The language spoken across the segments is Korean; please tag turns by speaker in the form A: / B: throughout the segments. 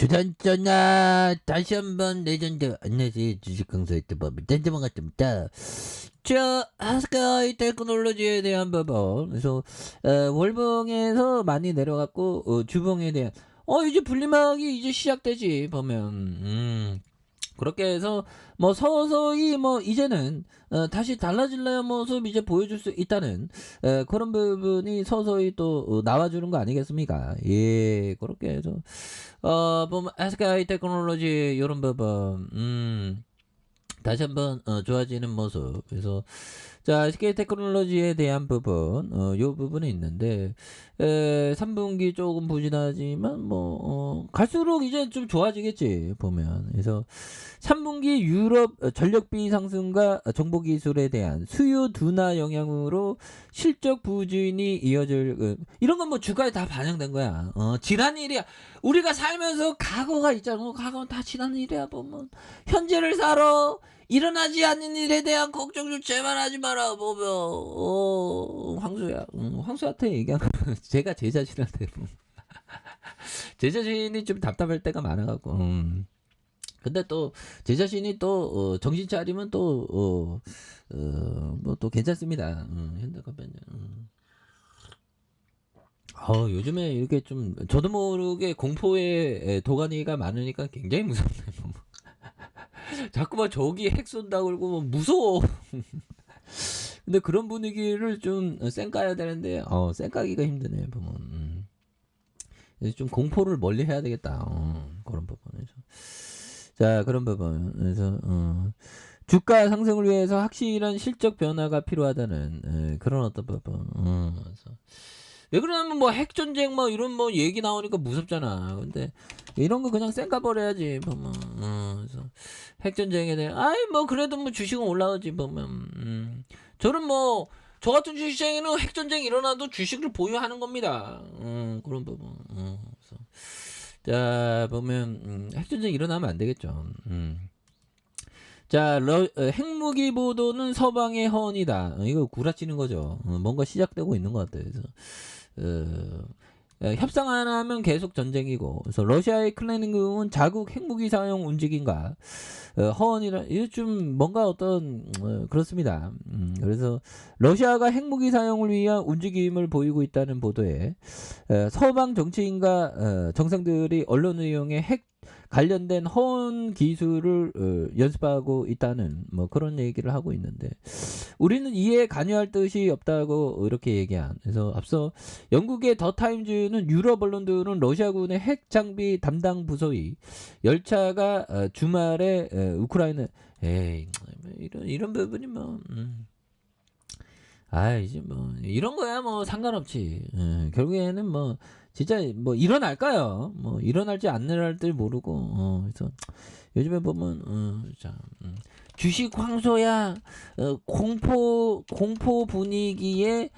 A: 주단전나 다시 한번 레전드 안녕하세요 주식강사의 뜨법 단자만 같습니다. 자 하스카이 테크놀로지에 대한 부분 그래서 월봉에서 많이 내려갔고 주봉에 대한 이제 분리막이 이제 시작되지 보면 그렇게 해서 뭐 서서히 뭐 이제는 다시 달라질래야 모습 이제 보여줄 수 있다는 그런 부분이 서서히 또 나와주는 거 아니겠습니까? 예, 그렇게 해서 보면 SK 테크놀로지 이런 부분 다시 한번 좋아지는 모습. 그래서 자 SK 테크놀로지에 대한 부분 요 부분이 있는데 3분기 조금 부진하지만 뭐 갈수록 이제 좀 좋아지겠지 보면. 그래서 3분기 유럽 전력비 상승과 정보기술에 대한 수요 둔화 영향으로 실적 부진이 이어질 이런 건 뭐 주가에 다 반영된 거야. 지난 일이야. 우리가 살면서 과거가 있잖아. 과거는 다 지난 일이야 보면. 현재를 살아. 일어나지 않는 일에 대한 걱정 좀 제발 하지 마라 보면 황수야 황수한테 얘기하면 제가 제 자신한테 제 자신이 좀 답답할 때가 많아갖고 근데 또 제 자신이 또 정신 차리면 또 뭐 또 괜찮습니다. 현대카페는 요즘에 이렇게 좀 저도 모르게 공포의 도가니가 많으니까 굉장히 무섭네요. 자꾸만 저기 핵 쏜다 그러고 뭐 무서워. 근데 그런 분위기를 좀 쌩까야 되는데 쌩까기가 힘드네 보면. 그래서 좀 공포를 멀리 해야 되겠다. 그런 부분에서. 자 그런 부분에서 주가 상승을 위해서 확실한 실적 변화가 필요하다는 그런 어떤 부분. 그래서 왜 그러냐면 뭐 핵전쟁 뭐 이런 뭐 얘기 나오니까 무섭잖아. 근데 이런 거 그냥 쌩까 버려야지 보면. 그래서 핵전쟁에 대해 뭐 그래도 뭐 주식은 올라오지 보면. 저는 뭐 저 같은 주식장에는 핵전쟁 일어나도 주식을 보유하는 겁니다. 그런 부분. 그래서 자 보면 핵전쟁 일어나면 안 되겠죠. 자 핵무기 보도는 서방의 허언이다. 이거 구라치는 거죠. 뭔가 시작되고 있는 것 같아요. 그래서 협상 안 하면 계속 전쟁이고, 그래서 러시아의 클레닝궁은 자국 핵무기 사용 움직임과 허언이라 이거 좀 뭔가 어떤 그렇습니다. 그래서 러시아가 핵무기 사용을 위한 움직임을 보이고 있다는 보도에 서방 정치인과 정상들이 언론을 이용해 핵 관련된 허언 기술을 연습하고 있다는 뭐 그런 얘기를 하고 있는데 우리는 이에 관여할 뜻이 없다고 이렇게 얘기한. 그래서 앞서 영국의 더 타임즈는 유럽 언론들은 러시아군의 핵 장비 담당 부서의 열차가 주말에 우크라이나 이런 부분이 뭐 이제 뭐 이런 거야 뭐 상관없지. 결국에는 뭐 진짜 뭐 일어날까요? 뭐 일어날지 안 일어날지 모르고 그래서 요즘에 보면 주식 황소야 공포 분위기에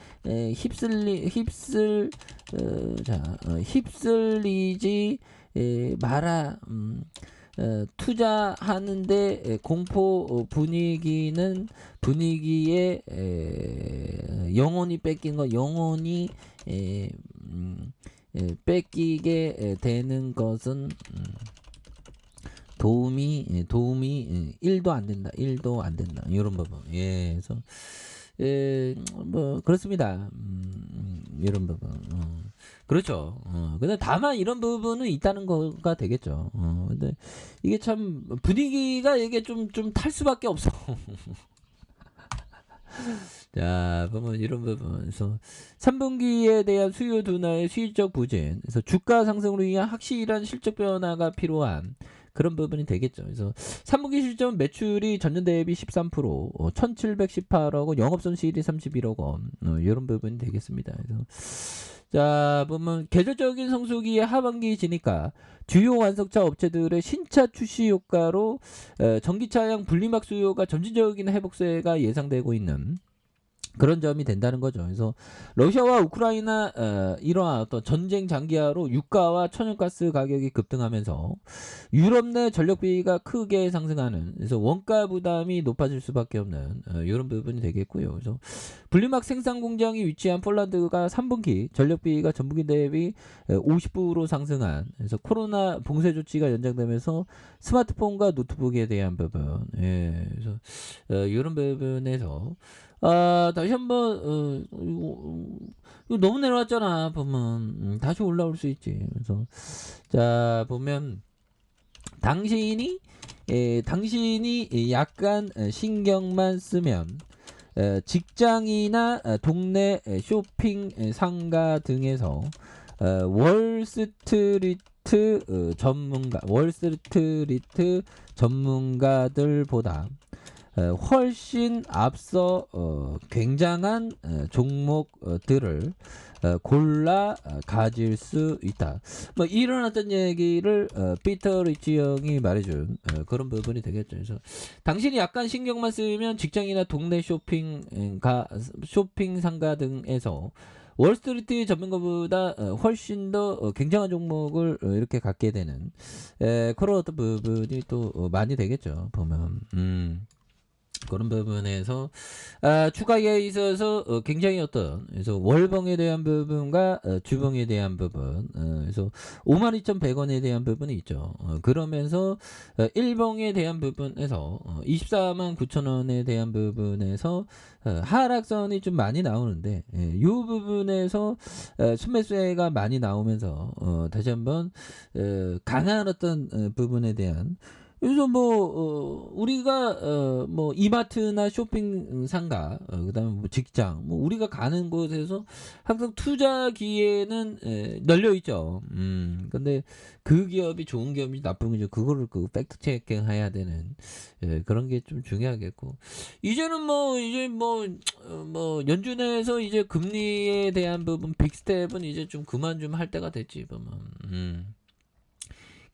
A: 휩쓸리지 마라. 투자하는데 공포 분위기에 영혼이 뺏긴 거 영혼이 뺏기게 되는 것은 도움이 1도 안 된다. 1도 안 된다. 이런 부분. 예. 그래서 뭐 그렇습니다. 이런 부분. 그렇죠. 근데 다만 이런 부분은 있다는 거가 되겠죠. 근데 이게 참 분위기가 이게 좀 탈 수밖에 없어. 자, 보면 이런 부분에서 3분기에 대한 수요 둔화의 수익적 부진, 그래서 주가 상승으로 위한 확실한 실적 변화가 필요한 그런 부분이 되겠죠. 그래서 3분기 실적 매출이 전년 대비 13%, 1,718억 원, 영업손실이 31억 원, 이런 부분이 되겠습니다. 그래서 자 보면 계절적인 성수기의 하반기 지니까 주요 완성차 업체들의 신차 출시 효과로 전기차량 분리막 수요가 점진적인 회복세가 예상되고 있는 그런 점이 된다는 거죠. 그래서 러시아와 우크라이나 이러한 어떤 전쟁 장기화로 유가와 천연가스 가격이 급등하면서 유럽 내 전력비가 크게 상승하는, 그래서 원가 부담이 높아질 수밖에 없는 이런 부분이 되겠고요. 그래서 분리막 생산 공장이 위치한 폴란드가 3분기 전력비가 전분기 대비 50% 상승한, 그래서 코로나 봉쇄 조치가 연장되면서 스마트폰과 노트북에 대한 부분, 예, 그래서 이런 부분에서 다시 한번 이거 너무 내려왔잖아 보면. 다시 올라올 수 있지. 그래서 자 보면 당신이 약간 신경만 쓰면 직장이나 동네 쇼핑 상가 등에서 월스트리트 전문가들보다 훨씬 앞서 굉장한 종목들을 골라 가질 수 있다. 뭐 이런 어떤 얘기를 피터 리치 형이 말해준 그런 부분이 되겠죠. 그래서 당신이 약간 신경만 쓰면 직장이나 동네 쇼핑 상가 등에서 월스트리트 전문가보다 훨씬 더 굉장한 종목을 이렇게 갖게 되는 그런 어떤 부분이 또 많이 되겠죠. 보면 그런 부분에서 추가에 있어서 굉장히 어떤, 그래서 월봉에 대한 부분과 주봉에 대한 부분, 그래서 52,100원에 대한 부분이 있죠. 그러면서 일봉에 대한 부분에서 249,000원에 대한 부분에서 하락선이 좀 많이 나오는데, 이 부분에서 순매수가 많이 나오면서 다시 한번 강한 어떤 부분에 대한, 그래서 뭐 우리가 뭐 이마트나 쇼핑 상가, 그다음에 뭐 직장, 뭐 우리가 가는 곳에서 항상 투자 기회는 널려 있죠. 근데 그 기업이 좋은 기업인지 나쁜 기업인지 그거를 그 팩트 체킹 해야 되는 그런 게 좀 중요하겠고, 이제는 뭐 연준에서 이제 금리에 대한 부분 빅스텝은 이제 좀 그만 좀 할 때가 됐지 보면.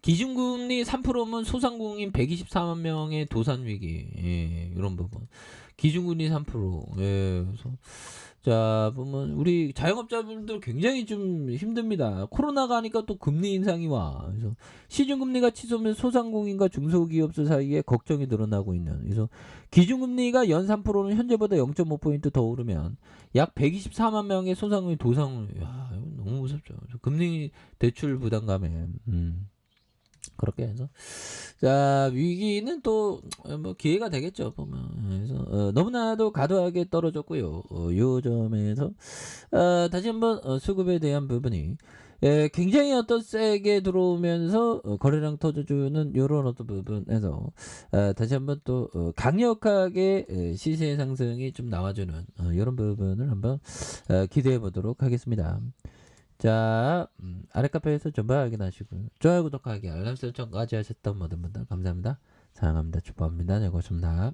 A: 기준금리 3%면 소상공인 124만 명의 도산 위기, 예, 이런 부분. 기준금리 3%. 예, 그래서 자 보면 우리 자영업자분들 굉장히 좀 힘듭니다. 코로나가 하니까 또 금리 인상이 와. 그래서 시중금리가 치솟으면 소상공인과 중소기업들 사이에 걱정이 늘어나고 있는. 그래서 기준금리가 연 3%는 현재보다 0.5포인트 더 오르면 약 124만 명의 소상공인 도상. 야, 이거 너무 무섭죠. 금리 대출 부담감에. 그렇게 해서 자 위기는 또 뭐 기회가 되겠죠 보면. 그래서 너무나도 과도하게 떨어졌고요. 요 점에서 다시 한번 수급에 대한 부분이 굉장히 어떤 세게 들어오면서 거래량 터져주는 요런 어떤 부분에서 다시 한번 또 강력하게 시세 상승이 좀 나와주는 요런 부분을 한번 기대해 보도록 하겠습니다. 자, 아래 카페에서 전부 확인하시고요. 좋아요, 구독하기, 알람 설정까지 하셨던 모든 분들 감사합니다. 사랑합니다. 축복합니다. 네, 고맙습니다.